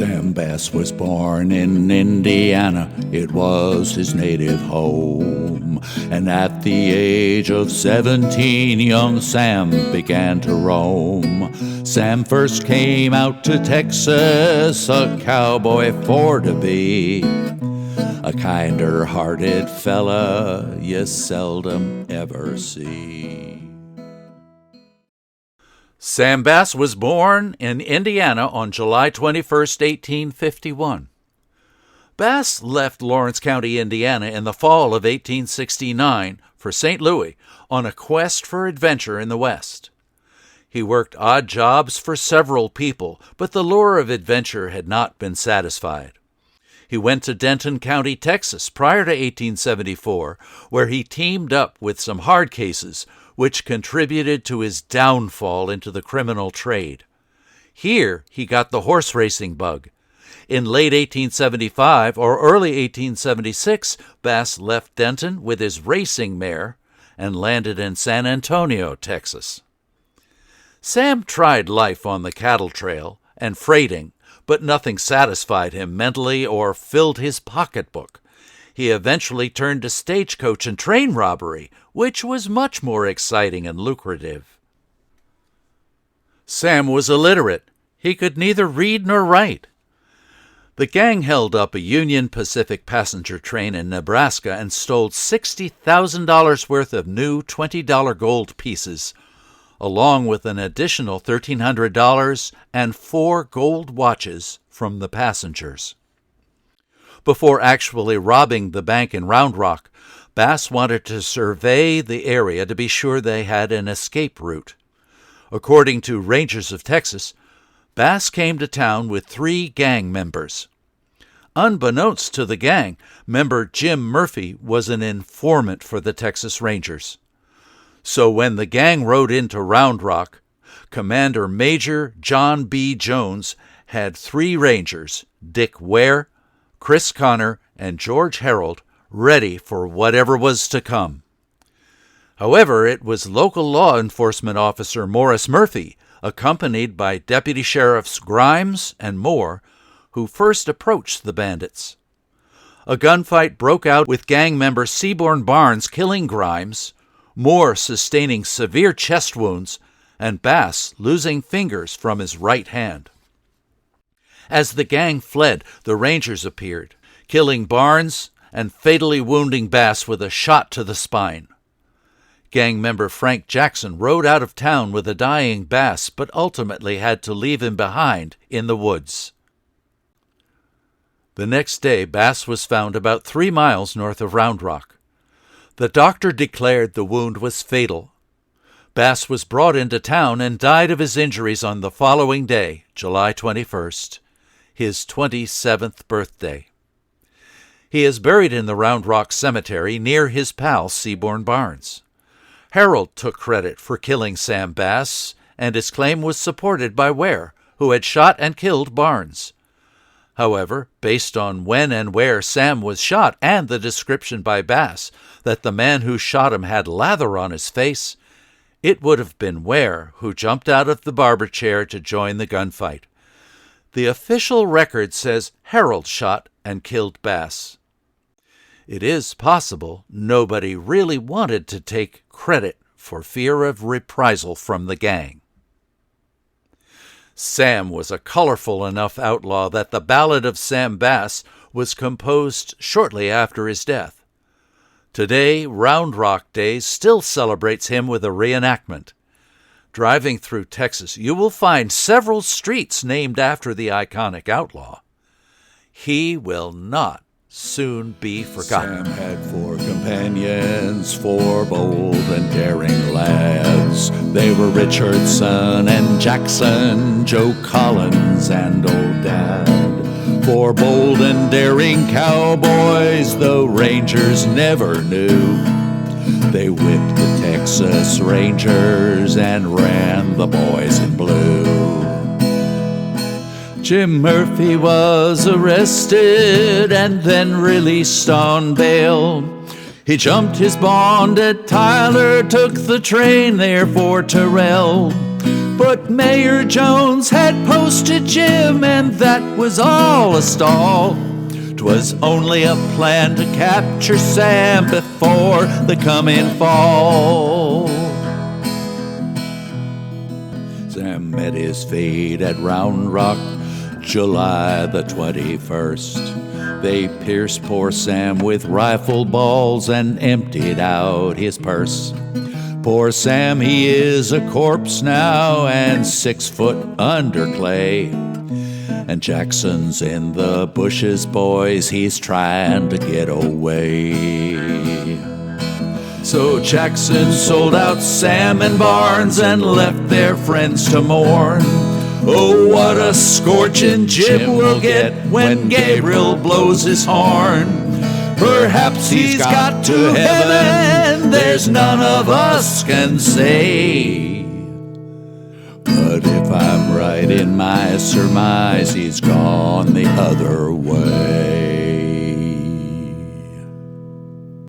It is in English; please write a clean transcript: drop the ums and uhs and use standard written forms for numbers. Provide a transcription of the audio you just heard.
Sam Bass was born in Indiana, it was his native home. And at the age of 17, young Sam began to roam. Sam first came out to Texas, a cowboy for to be. A kinder-hearted fella you seldom ever see. Sam Bass was born in Indiana on July 21, 1851. Bass left Lawrence County, Indiana in the fall of 1869 for St. Louis on a quest for adventure in the West. He worked odd jobs for several people, but the lure of adventure had not been satisfied. He went to Denton County, Texas, prior to 1874, where he teamed up with some hard cases, which contributed to his downfall into the criminal trade. Here he got the horse racing bug. In late 1875 or early 1876, Bass left Denton with his racing mare and landed in San Antonio, Texas. Sam tried life on the cattle trail and freighting, but nothing satisfied him mentally or filled his pocketbook. He eventually turned to stagecoach and train robbery, which was much more exciting and lucrative. Sam was illiterate. He could neither read nor write. The gang held up a Union Pacific passenger train in Nebraska and stole $60,000 worth of new $20 gold pieces, along with an additional $1,300 and 4 gold watches from the passengers. Before actually robbing the bank in Round Rock, Bass wanted to survey the area to be sure they had an escape route. According to Rangers of Texas, Bass came to town with 3 gang members. Unbeknownst to the gang, member Jim Murphy was an informant for the Texas Rangers. So when the gang rode into Round Rock, Commander Major John B. Jones had 3 Rangers, Dick Ware, Chris Connor, and George Harold, ready for whatever was to come. However, it was local law enforcement officer Morris Murphy, accompanied by Deputy Sheriffs Grimes and Moore, who first approached the bandits. A gunfight broke out with gang member Seaborn Barnes killing Grimes, Moore sustaining severe chest wounds, and Bass losing fingers from his right hand. As the gang fled, the Rangers appeared, killing Barnes and fatally wounding Bass with a shot to the spine. Gang member Frank Jackson rode out of town with a dying Bass, but ultimately had to leave him behind in the woods. The next day, Bass was found about 3 miles north of Round Rock. The doctor declared the wound was fatal. Bass was brought into town and died of his injuries on the following day, July 21st, his 27th birthday. He is buried in the Round Rock Cemetery near his pal Seaborn Barnes. Harold took credit for killing Sam Bass, and his claim was supported by Ware, who had shot and killed Barnes. However, based on when and where Sam was shot and the description by Bass that the man who shot him had lather on his face, it would have been Ware who jumped out of the barber chair to join the gunfight. The official record says Harold shot and killed Bass. It is possible nobody really wanted to take credit for fear of reprisal from the gang. Sam was a colorful enough outlaw that the Ballad of Sam Bass was composed shortly after his death. Today, Round Rock Days still celebrates him with a reenactment. Driving through Texas, you will find several streets named after the iconic outlaw. He will not soon be forgotten. Sam had 4 companions, 4 bold and daring lads. They were Richardson and Jackson, Joe Collins and Old Dad. 4 bold and daring cowboys the Rangers never knew. They whipped the Texas Rangers and ran the boys in blue. Jim Murphy was arrested and then released on bail. He jumped his bond at Tyler, took the train there for Terrell. But Mayor Jones had posted Jim, and that was all a stall. 'Twas only a plan to capture Sam before the coming fall. Sam met his fate at Round Rock, July the 21st. They pierced poor Sam with rifle balls and emptied out his purse. Poor Sam, he is a corpse now and 6 foot under clay. And Jackson's in the bushes, boys, he's trying to get away. So Jackson sold out Sam and Barnes and left their friends to mourn. Oh, what a scorching Jim will get when Gabriel blows his horn. Perhaps he's got to heaven, there's none of us can say. But if I'm right in my surmise, he's gone the other way.